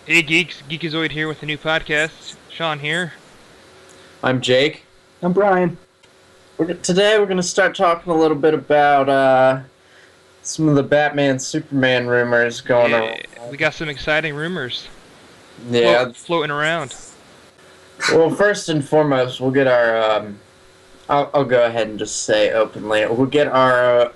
Hey geeks, Geekaxoid here with a new podcast. Sean here. I'm Jake. I'm Brian. Today we're going to start talking a little bit about some of the Batman Superman rumors going Yeah, around. we got some exciting rumors Yeah. floating around. Well, first and foremost, we'll get our. I'll go ahead and just say openly, we'll get our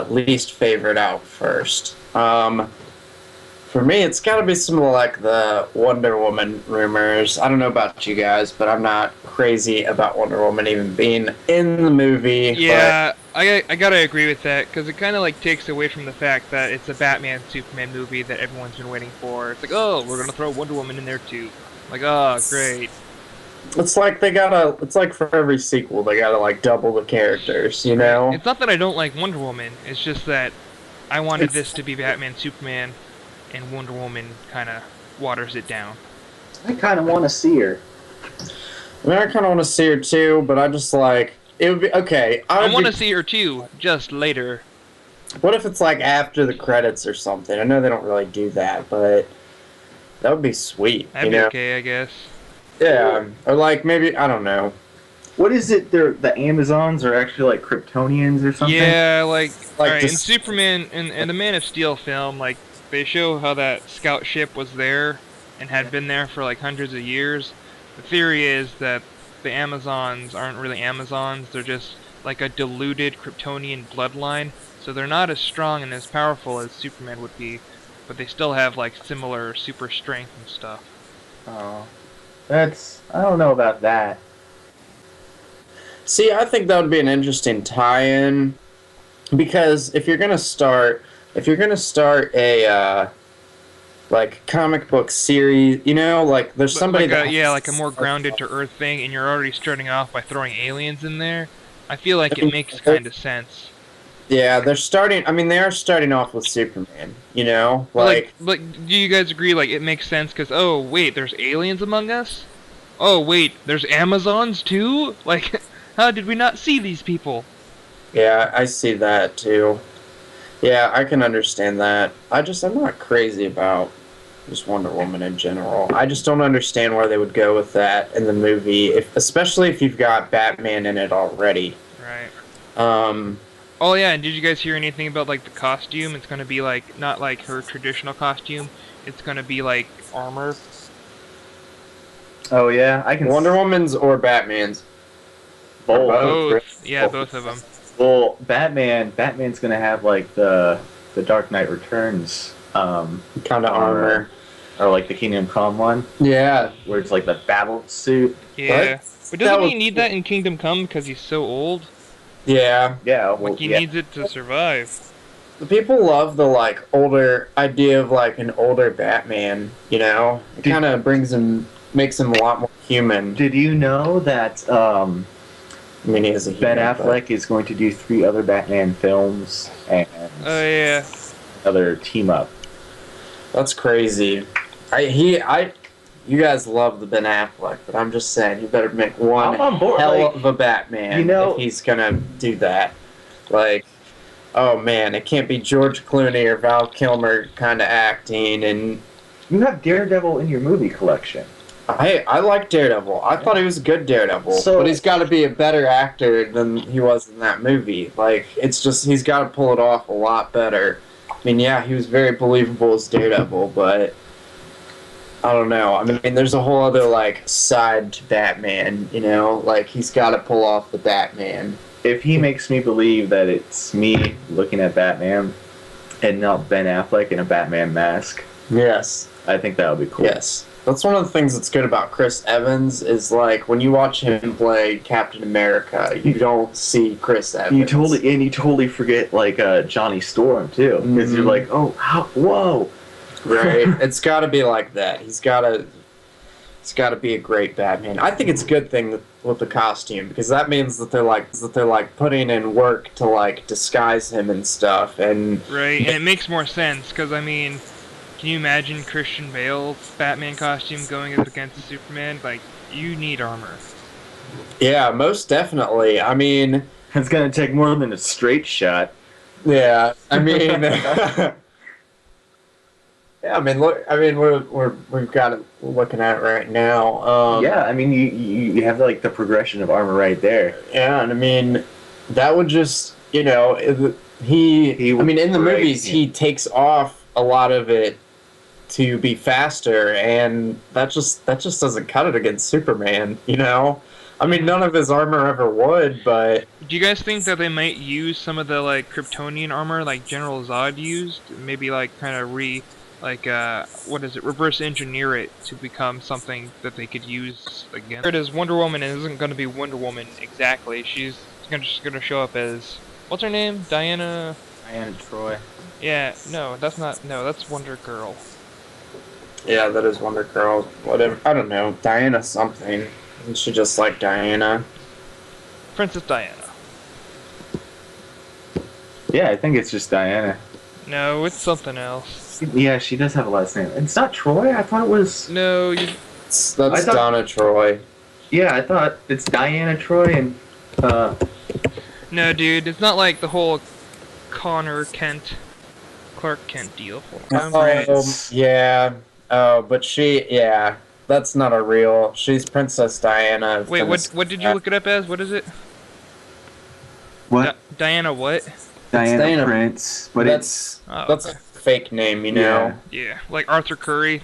least favorite out first. For me, it's got to be some of like the Wonder Woman rumors. I don't know about you guys, but I'm not crazy about Wonder Woman even being in the movie. Yeah, I gotta agree with that because it kind of like takes away from the fact that it's a Batman Superman movie that everyone's been waiting for. It's like, oh, we're gonna throw Wonder Woman in there too. Like, oh, great. It's like they gotta. It's like for every sequel, they gotta like double the characters. You know. It's not that I don't like Wonder Woman. It's just that I wanted this to be Batman Superman, and Wonder Woman kind of waters it down. I kind of want to see her. I mean, I kind of want to see her too, but I just like it would be okay. I want to see her too, just later. What if it's like after the credits or something? I know they don't really do that, but that would be sweet. That'd be okay, I guess. Yeah, or like maybe I don't know. What is it? The Amazons are actually like Kryptonians or something? Yeah, like alright, in this. Superman in the Man of Steel film, like they show how that scout ship was there and had been there for like hundreds of years. The theory is that the Amazons aren't really Amazons, they're just like a diluted Kryptonian bloodline. So they're not as strong and as powerful as Superman would be, but they still have like similar super strength and stuff. Oh, I don't know about that. See, I think that would be an interesting tie-in because if you're gonna start a like comic book series, you know, like there's somebody Like a more grounded to earth thing, and you're already starting off by throwing aliens in there. I feel like it makes kind of sense. Yeah, they're starting. I mean, they are starting off with Superman. You know, But do you guys agree? Like, it makes sense because oh wait, there's aliens among us. Oh wait, there's Amazons too. Like, how did we not see these people? yeah, I see that too. Yeah, I can understand that. I'm not crazy about just Wonder Woman in general. I just don't understand where they would go with that in the movie, especially if you've got Batman in it already. Right. Um, Oh yeah, and did you guys hear anything about like the costume? It's gonna be like not like her traditional costume. It's gonna be like armor. Oh yeah, I can. Wonder Woman's or Batman's? Both. Both. Yeah, both of them. Well, Batman's gonna have like the Dark Knight Returns Kind of armor. or like the Kingdom Come one, Yeah. where it's like the battle suit. Yeah. But That doesn't was he need that in Kingdom Come because he's so old? Yeah. Yeah, well, Like he yeah. needs it to survive. The people love the like older idea of like an older Batman. You know, it kind of makes him a lot more human. Did you know that I mean, he is a Ben human, Affleck is going to do 3 other Batman films and Oh yeah. another team up? That's crazy. You guys love the Ben Affleck, but I'm just saying, you better make one I'm on board, hell like, of a Batman you know- if he's gonna do that. Like, oh man, it can't be George Clooney or Val Kilmer kind of acting. And You have Daredevil in your movie collection. I like Daredevil. I thought he was a good Daredevil, So- but he's got to be a better actor than he was in that movie. Like, it's just he's got to pull it off a lot better. I mean, yeah, he was very believable as Daredevil, but I don't know. I mean, there's a whole other like side to Batman. You know, like he's got to pull off the Batman. If he makes me believe that it's me looking at Batman and not Ben Affleck in a Batman mask, Yes, I think that would be cool. yes. That's one of the things that's good about Chris Evans is like when you watch him play Captain America, you don't see Chris Evans. You totally forget like Johnny Storm too, because you're Mhm. like, oh, whoa. Right. It's got to be like that. It's got to be a great Batman. I think it's a good thing with the costume because that means that they're like putting in work to like disguise him and stuff. And Right, and it makes more sense because I mean, can you imagine Christian Bale's Batman costume going up against Superman? Like, you need armor. yeah, most definitely. I mean, It's gonna take more than a straight shot. yeah. I mean, Yeah, I mean, look. I mean, we've got it looking at it right now. Yeah, I mean, you have like the progression of armor right there. Yeah, and I mean, that would just he. I mean, in the Right, movies, yeah. he takes off a lot of it to be faster, and that just doesn't cut it against Superman. I mean, none of his armor ever would, but Do you guys think that they might use some of the like Kryptonian armor like General Zod used? Maybe like kind of what is it? Reverse engineer it to become something that they could use again. It is Wonder Woman and isn't going to be Wonder Woman exactly. She's just gonna show up as what's her name? Diana. Diana Troy. Yeah, no, that's not. No, that's Wonder Girl. yeah, that is Wonder Girl. Whatever. I don't know, Diana something. Isn't she just like Diana? Princess Diana. Yeah, I think it's just Diana. No, it's something else. Yeah, she does have a last name. It's not Troy. I thought it was. No, That's I thought- Donna Troy. Yeah, I thought it's Diana Troy and. no, dude, it's not like the whole Connor Kent, Clark Kent deal. Yeah. Oh, but yeah. That's not a real. She's Princess Diana. Wait, what did you look it up as? What is it? What? Diana what? Diana, Diana Prince, but that's Oh, that's a fake name, you know. yeah, like Arthur Curry.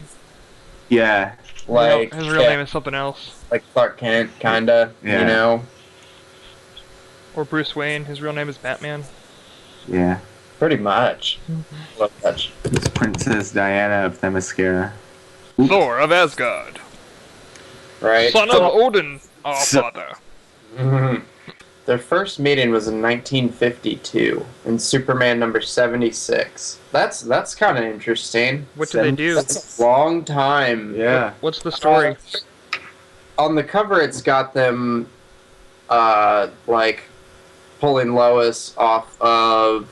Yeah. Like His real name is something else. like Clark Kent, kinda. Yeah. You know, Or Bruce Wayne. His real name is Batman. Yeah. pretty much. Love that. It's Princess Diana of Themyscira. Thor of Asgard, Right. son of Odin, our So- father. Mhm. Their first meeting was in 1952 in Superman number 76. That's kind of interesting. What did they do? That's a long time. Yeah. What's the story? On the cover, it's got them, like, pulling Lois off of,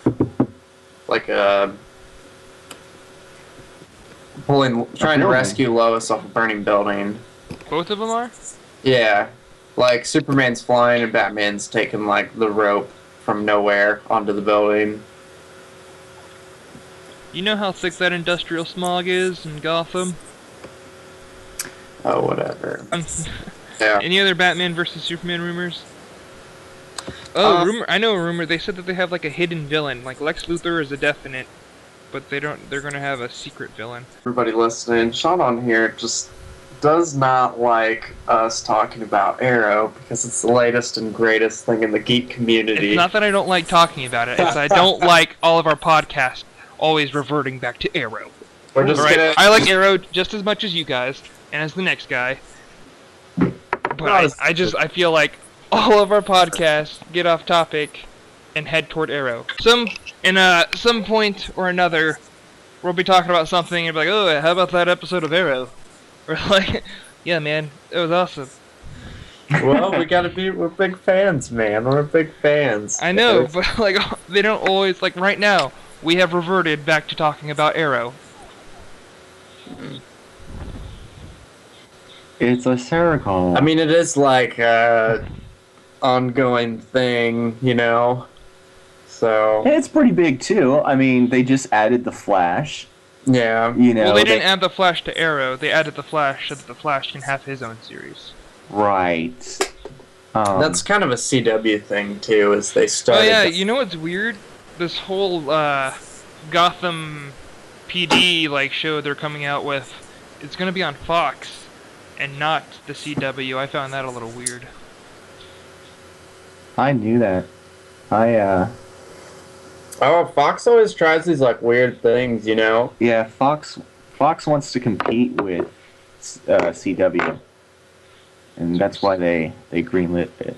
like, trying to building. rescue Lois off a burning building. Both of them are. Yeah. Like, Superman's flying and Batman's taking, like, the rope from nowhere onto the building. You know how thick that industrial smog is in Gotham? Oh, whatever. Yeah. Any other Batman versus Superman rumors? Oh, rumor! I know a rumor. They said that they have like a hidden villain. Like Lex Luthor is a definite, but they don't. They're gonna have a secret villain. Everybody listening, Sean on here just does not like us talking about Arrow because it's the latest and greatest thing in the geek community. It's not that I don't like talking about it. It's I don't like all of our podcasts always reverting back to Arrow. We're just Alright, gonna. I like Arrow just as much as you guys, and as the next guy. But I feel like all of our podcasts get off topic and head toward Arrow. Some point or another, we'll be talking about something and be like, oh, how about that episode of Arrow? Or like, yeah, man, it was awesome. Well, we're big fans, man. We're big fans. I know, but like, they don't always, like right now, we have reverted back to talking about Arrow. It's a circle. I mean, it is like a ongoing thing, you know. So it's pretty big too. I mean, they just added the Flash. yeah, You know. Well, they didn't add the Flash to Arrow. They added the Flash so that the Flash can have his own series. Right. that's kind of a CW thing too. Is they started. Oh yeah, you know what's weird? This whole Gotham PD like show they're coming out with, it's gonna be on Fox and not the CW. I found that a little weird. I knew that. Oh, Fox always tries these like weird things, you know. Yeah, Fox wants to compete with CW, and that's why they greenlit it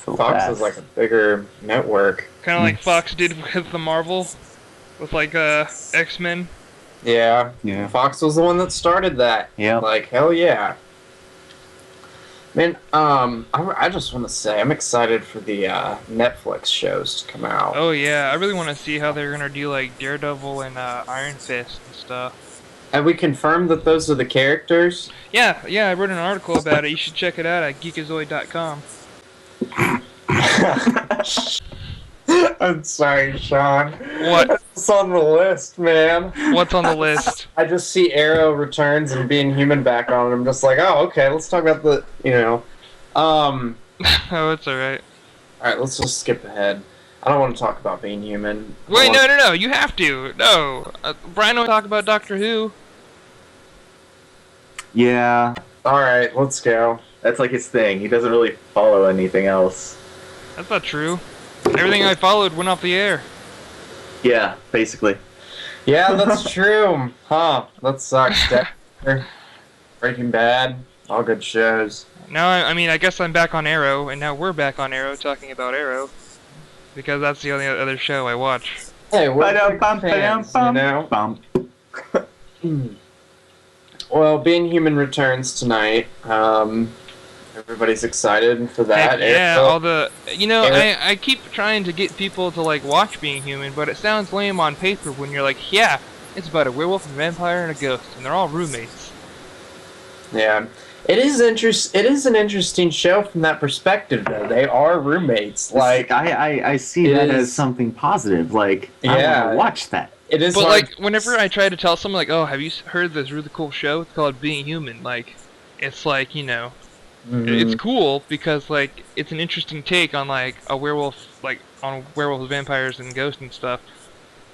so Fox fast. is like a bigger network. Kind of like Fox did with the Marvel, with like X-Men. Yeah. Yeah. Fox was the one that started that. Yeah. Like, hell yeah. Man, I just want to say I'm excited for the Netflix shows to come out. Oh yeah, I really want to see how they're gonna do like Daredevil and Iron Fist and stuff. Have we confirmed that those are the characters? Yeah, I wrote an article about it. You should check it out at Geekaxoid.com. I'm sorry, Sean. What? It's on the list, man. What's on the list? I just see Arrow returns and Being Human back on, and I'm just like, oh, okay, let's talk about the, Oh, it's alright. Alright, let's just skip ahead. I don't want to talk about Being Human. Wait, no, you have to. No. Brian will talk about Doctor Who. Yeah, Alright, let's go. that's like his thing. He doesn't really follow anything else. That's not true. Everything I followed went off the air. Yeah, basically. Yeah, that's true. Huh, that sucks. Dexter, Breaking Bad, all good shows. Now, I mean, I guess I'm back on Arrow, and now we're back on Arrow talking about Arrow. Because that's the only other show I watch. Hey, we're big fans, you know? Well, Being Human returns tonight. Everybody's excited for that. Heck yeah, Arrow- all the... You know, Arrow- I keep trying to get people to, like, watch Being Human, but it sounds lame on paper when you're like, yeah, it's about a werewolf, a vampire, and a ghost, and they're all roommates. Yeah. It is an interesting show from that perspective, though. They are roommates. Like, I see it that is- as something positive. Like, I Yeah. want to watch that. it is But, hard like, whenever I try to tell someone, like, oh, have you heard this really cool show? It's called Being Human. Like, it's like, you know, it's cool because, like, it's an interesting take on, like, a werewolf, like, on werewolves, vampires, and ghosts and stuff.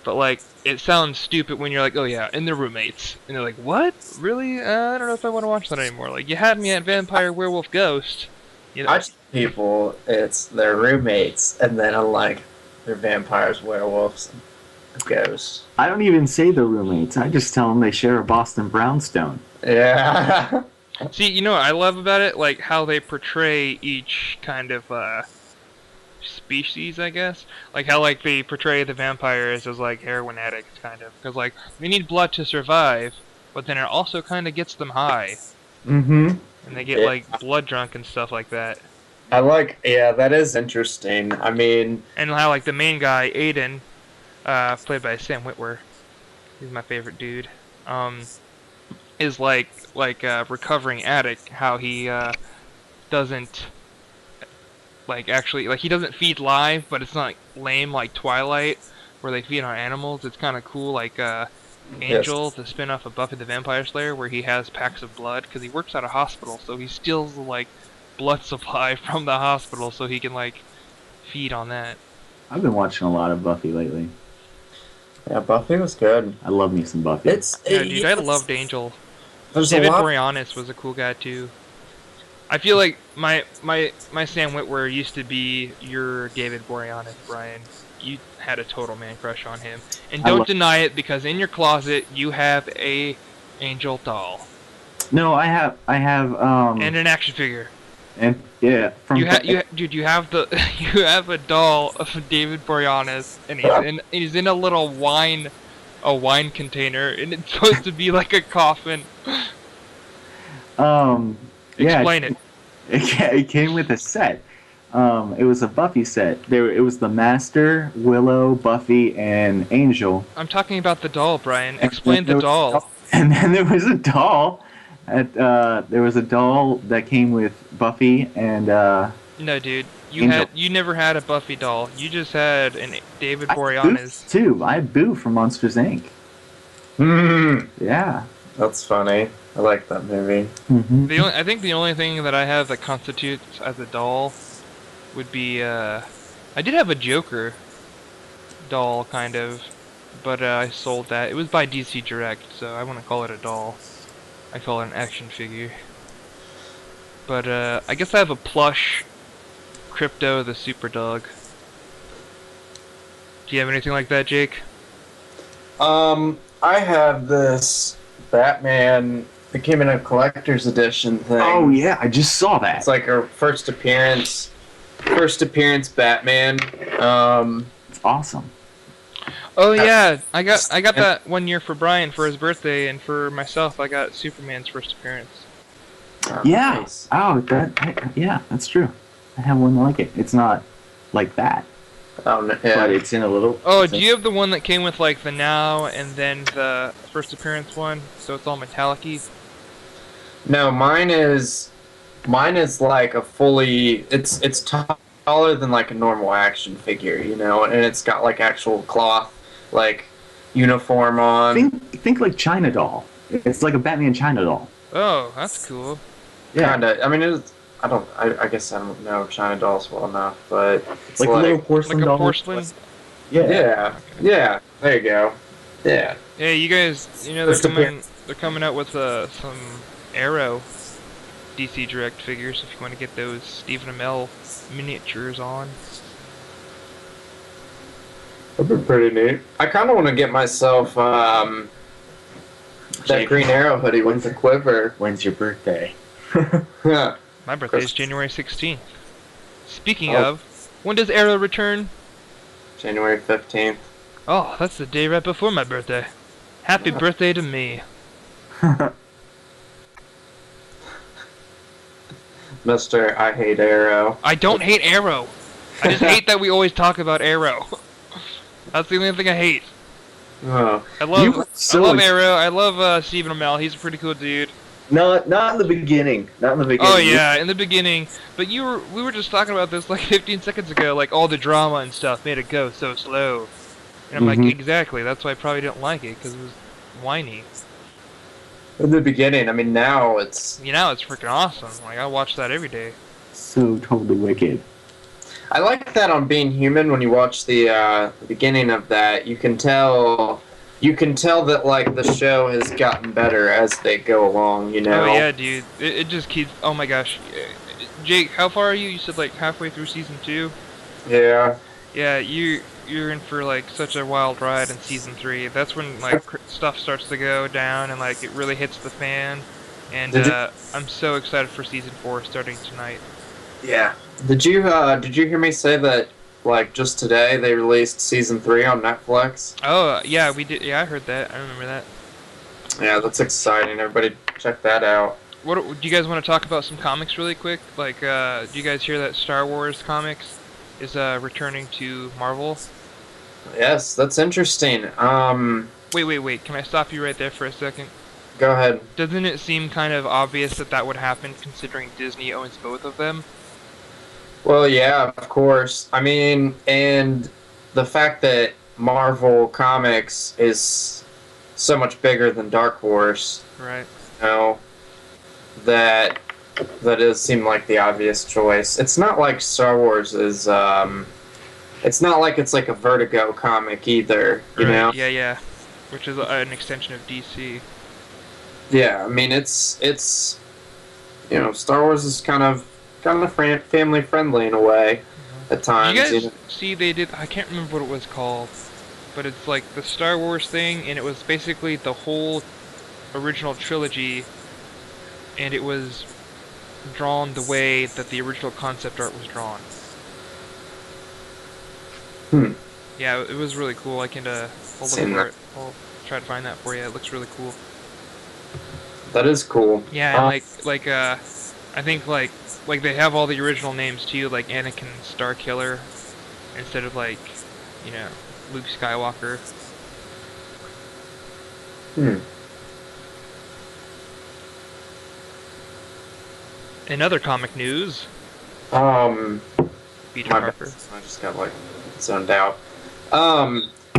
But, like, it sounds stupid when you're like, oh, yeah, and they're roommates. And they're like, what? Really? I don't know if I want to watch that anymore. Like, you had me at vampire, werewolf, ghost. You know? I tell people it's their roommates, and then I'm like, they're vampires, werewolves, and ghosts. I don't even say they're roommates. I just tell them they share a Boston brownstone. Yeah. See, you know what I love about it? Like, how they portray each kind of, species, I guess. Like how, like, they portray the vampires as, like, heroin addicts, kind of. Because, like, they need blood to survive, but then it also kind of gets them high. Mm-hmm. And they get, Yeah. like, blood drunk and stuff like that. Yeah, that is interesting. I mean, And how, like, the main guy, Aiden, played by Sam Witwer, he's my favorite dude, is like a recovering addict, how he, doesn't, like, actually, like, he doesn't feed live, but it's not lame like Twilight, where they feed on animals. It's kind of cool, like, Angel, the spin-off of Buffy the Vampire Slayer, where he has packs of blood, because he works at a hospital, so he steals, like, blood supply from the hospital so he can, like, feed on that. I've been watching a lot of Buffy lately. yeah, Buffy was good. I love me some Buffy. Yeah, dude, I loved Angel. There's David a lot. Boreanaz was a cool guy, too. I feel like my Sam Witwer used to be your David Boreanaz, Brian. You had a total man crush on him. And don't deny it, because in your closet you have a Angel doll. No, I have And an action figure. and yeah, from Dude, you have you have a doll of David Boreanaz, and he's in a little wine container, and it's supposed to be like a coffin. Explain it. It came with a set. It was a Buffy set. It was the Master, Willow, Buffy, and Angel. I'm talking about the doll, Brian. Explain the doll. And then there was a doll. There was a doll that came with Buffy and. No, dude. Angel. You never had a Buffy doll. You just had an David I had Boreanaz. Boo too. I had Boo from Monsters Inc. Yeah. That's funny. I like that movie. Mm-hmm. I think the only thing that I have that constitutes as a doll would be I did have a Joker doll, kind of, but I sold that. It was by DC Direct, so I wouldn't call it a doll. I call it an action figure. But I guess I have a plush Crypto the Super Dog. Do you have anything like that, Jake? I have this Batman. It came in a collector's edition thing. Oh yeah, I just saw that. It's like our first appearance Batman. It's awesome. Oh yeah, I got that one year for Brian for his birthday, and for myself I got Superman's first appearance. Yeah. Nice. Oh, yeah, that's true. I have one like it. It's not like that, Oh, no, yeah. but it's in a little. Oh, do you have the one that came with like the now and then the first appearance one, so it's all metallic-y? No, mine is like a fully. It's tough taller than like a normal action figure, you know, and it's got like actual cloth, like uniform on. Think like China doll. It's like a Batman China doll. Oh, that's cool. Yeah, Kinda. I mean, it's. I don't. I guess I don't know China dolls well enough, but it's like a little porcelain Like a doll. porcelain? Yeah. Yeah. There you go. Yeah. Hey, you guys, you know That's the they're coming out with some Arrow DC Direct figures if you want to get those Stephen Amell miniatures on. That'd be pretty neat. I kind of want to get myself that Jake. Green Arrow hoodie with the quiver. When's your birthday? Yeah. My birthday is January 16th. Speaking Oh. of, when does Arrow return? January 15th. Oh, that's the day right before my birthday. Happy birthday to me. Mr. I Hate Arrow. I don't hate Arrow. I just hate that we always talk about Arrow. That's the only thing I hate. Oh. I love, You were so I love ex- Arrow. I love Stephen Amell. He's a pretty cool dude. Not in the beginning. Not in the beginning. Oh yeah, in the beginning. But we were just talking about this like 15 seconds ago. Like all the drama and stuff made it go so slow. And I'm like, Mhm. exactly. That's why I probably didn't like it because it was whiny. In the beginning, I mean, now it's. You know, it's freaking awesome. Like I watch that every day. So totally wicked. I like that on Being Human when you watch the beginning of that. You can tell that like the show has gotten better as they go along. You know. Oh yeah, dude. It just keeps. Oh my gosh, Jake, how far are you? You said like halfway through season 2. Yeah. Yeah, you're in for like such a wild ride in season 3. That's when like stuff starts to go down and like it really hits the fan. And I'm so excited for season 4 starting tonight. Yeah. Did you hear me say that like just today they released season 3 on Netflix? Oh yeah, we did. Yeah, I heard that. I remember that. Yeah, that's exciting. Everybody check that out. What do you guys want to talk about? Some comics really quick. Like, do you guys hear that Star Wars comics is returning to Marvel? Yes, that's interesting. Wait. Can I stop you right there for a second? Go ahead. Doesn't it seem kind of obvious that that would happen considering Disney owns both of them? Well, yeah, of course. I mean, and the fact that Marvel Comics is so much bigger than Dark Horse, Right. you know, that does seem like the obvious choice. It's not like Star Wars is, it's not like it's like a Vertigo comic either, you Right, know? Yeah. Which is an extension of DC. Yeah, I mean, it's you know, Star Wars is kind of family friendly in a way at times. Did you You guys know? see they did? I can't remember what it was called, but it's like the Star Wars thing, and it was basically the whole original trilogy, and it was drawn the way that the original concept art was drawn. Yeah, it was really cool. I can I'll look Seen for that. it. I'll try to find that for you. It looks really cool. That is cool. Yeah, and I think like they have all the original names too, like Anakin Starkiller, instead of like, you know, Luke Skywalker. In other comic news, Peter My Parker. bad. I just got like zoned out.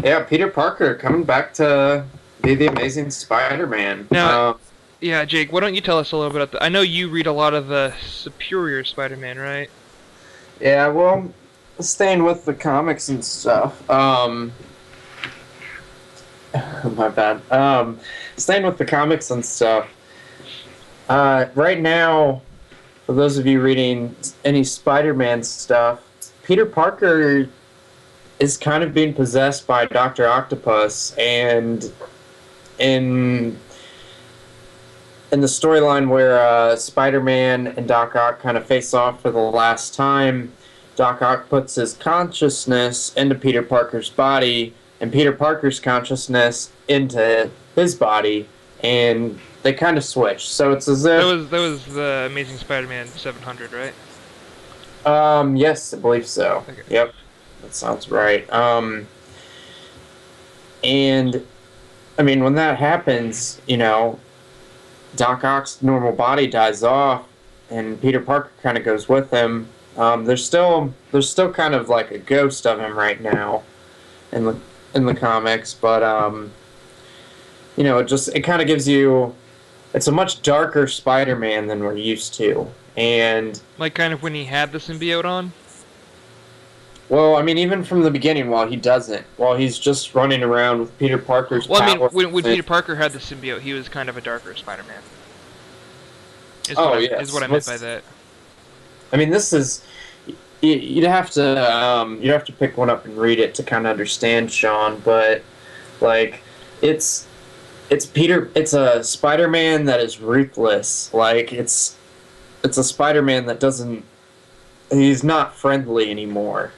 Yeah, Peter Parker coming back to be the Amazing Spider-Man. Now- Yeah, Jake, why don't you tell us a little bit about I know you read a lot of the Superior Spider-Man, right? Yeah, well, staying with the comics and stuff. My bad. Staying with the comics and stuff. Right now, for those of you reading any Spider-Man stuff, Peter Parker is kind of being possessed by Dr. Octopus, and in the storyline where Spider-Man and Doc Ock kind of face off for the last time, Doc Ock puts his consciousness into Peter Parker's body, and Peter Parker's consciousness into his body, and they kind of switch. So it's as if That was the Amazing Spider-Man 700, right? Yes, I believe so. Okay. Yep, that sounds right. And I mean, when that happens, you know, Doc Ock's normal body dies off, and Peter Parker kind of goes with him. There's still kind of like a ghost of him right now in the comics, but it kind of gives you. It's a much darker Spider-Man than we're used to, and Like kind of when he had the symbiote on. well, I mean, even from the beginning, while he's just running around with Peter Parker's Well, I mean, power. when Peter Parker had the symbiote, he was kind of a darker Spider-Man. Yes. Is what I meant by that. I mean, this is you'd have to pick one up and read it to kind of understand Sean, but like it's it's a Spider-Man that is ruthless. Like it's a Spider-Man that doesn't he's not friendly anymore.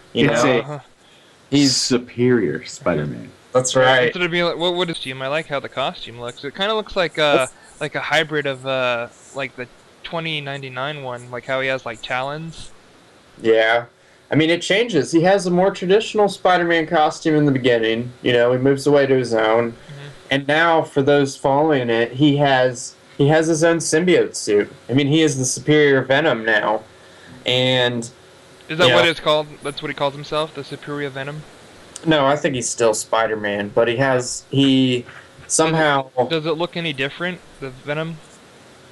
He's superior Spider-Man. That's right. Instead of being like, what is costume? I like how the costume looks. It kind of looks like like a hybrid of like the 2099 one, like how he has like talons. Yeah. I mean, it changes. He has a more traditional Spider-Man costume in the beginning. He moves away to his own. And now, for those following it, he has his own symbiote suit. I mean, he is the superior Venom now. And is that what it's called? That's what he calls himself, the superior Venom? No, I think he's still Spider-Man, but he somehow... Does it look any different, the Venom,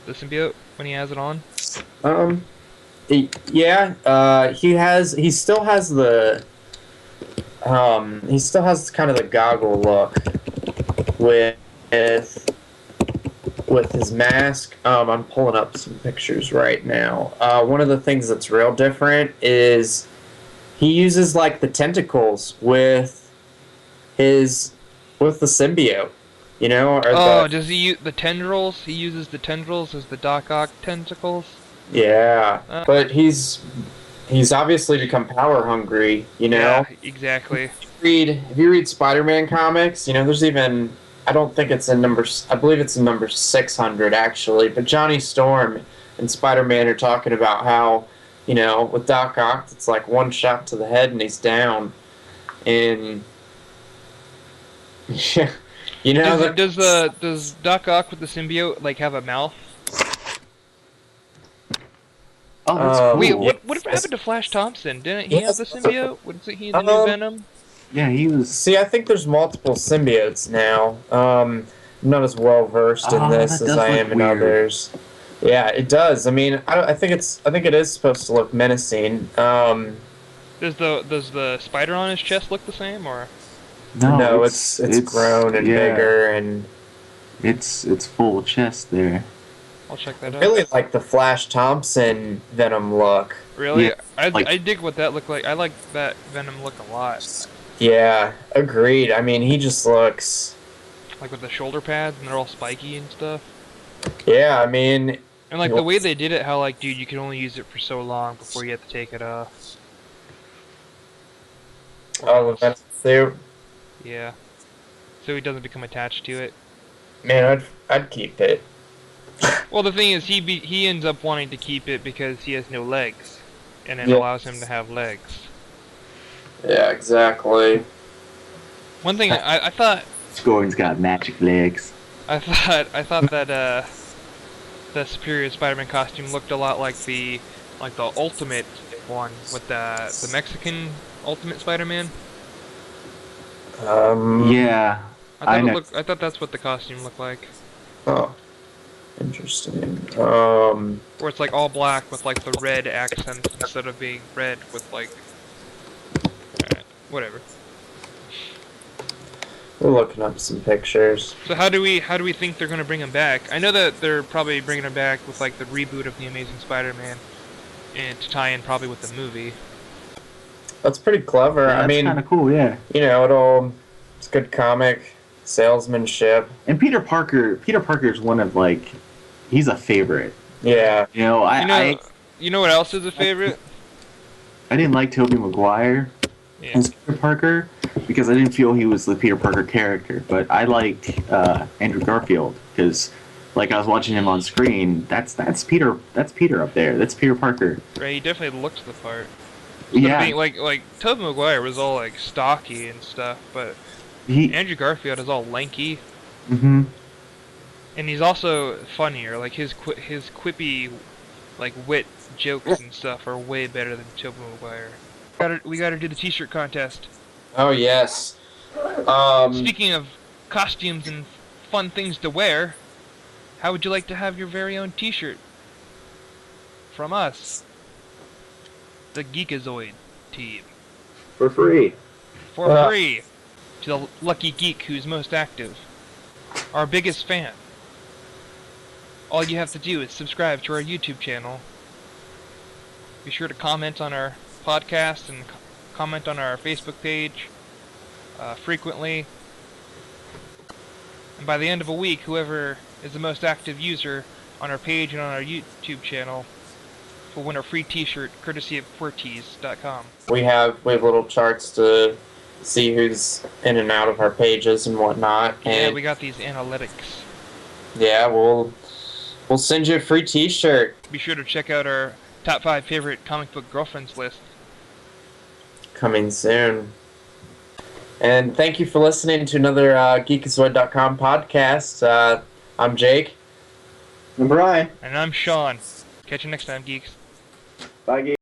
the symbiote, when he has it on? He still has the kind of the goggle look with his mask. I'm pulling up some pictures right now. One of the things that's real different is he uses like the tentacles with the symbiote. Does he use the tendrils? He uses the tendrils as the Doc Ock tentacles? Yeah, but he's obviously become power hungry, Yeah, exactly. If you read Spider-Man comics, there's even I don't think it's in I believe it's in number 600 actually, but Johnny Storm and Spider-Man are talking about how, with Doc Ock, it's like one shot to the head and he's down, and does Doc Ock with the symbiote like have a mouth? Oh, that's cool. Wait, whatever happened to Flash Thompson? Didn't he have the symbiote? Wasn't he the new Venom? Yeah, he was... See, I think there's multiple symbiotes now. I'm not as well versed in this as I am in others. Yeah, it does. I mean, I think it is supposed to look menacing. Does the spider on his chest look the same, or? No, it's grown and bigger, and it's full chest there. I'll check that out. I really like the Flash Thompson Venom look. Really? Yeah, I dig what that looked like. I like that Venom look a lot. Yeah, agreed. I mean, he just looks... like with the shoulder pads, and they're all spiky and stuff. Yeah, I mean... And like the way they did it, how like, dude, you can only use it for so long before you have to take it off. Oh, the Venom suit? Yeah. So he doesn't become attached to it. Man, I'd keep it. Well, the thing is, he ends up wanting to keep it because he has no legs, and it allows him to have legs. Yeah, exactly. One thing I thought... Scoring's got magic legs. I thought that the Superior Spider-Man costume looked a lot like the Ultimate one with the Mexican Ultimate Spider-Man. Yeah. I thought that's what the costume looked like. Oh, interesting. Where it's like all black with like the red accents instead of being red with like... Alright, whatever. We're looking up some pictures. So how do we think they're gonna bring him back? I know that they're probably bringing him back with like the reboot of the Amazing Spider-Man, and to tie in probably with the movie. That's pretty clever. Yeah, I mean, kind of cool, yeah. It's good comic salesmanship. And Peter Parker's one of like, he's a favorite. Yeah. You know what else is a favorite? I didn't like Tobey Maguire as Peter Parker because I didn't feel he was the Peter Parker character. But I liked Andrew Garfield because, like, I was watching him on screen. That's Peter. That's Peter up there. That's Peter Parker. Right. He definitely looked the part. Yeah. Being, like Tobey Maguire was all like stocky and stuff, but Andrew Garfield is all lanky. Mm-hmm. And he's also funnier. Like his quippy like wit jokes and stuff are way better than Tobey Maguire. We gotta do the T-shirt contest. Oh yes. Speaking of costumes and fun things to wear, how would you like to have your very own T-shirt from us, the Geekaxoid team, For free. for free to the lucky geek who's most active, our biggest fan? All you have to do is subscribe to our YouTube channel. Be sure to comment on our podcast and comment on our Facebook page frequently. And by the end of a week, whoever is the most active user on our page and on our YouTube channel will win a free T-shirt courtesy of QWERTYs.com. We have little charts to see who's in and out of our pages and whatnot. Yeah, And we got these analytics. yeah, we'll send you a free T-shirt. Be sure to check out our top 5 favorite comic book girlfriends list. Coming soon. And thank you for listening to another Geekaxoid.com podcast. I'm Jake. And Brian. And I'm Sean. Catch you next time, geeks. Bye, geeks.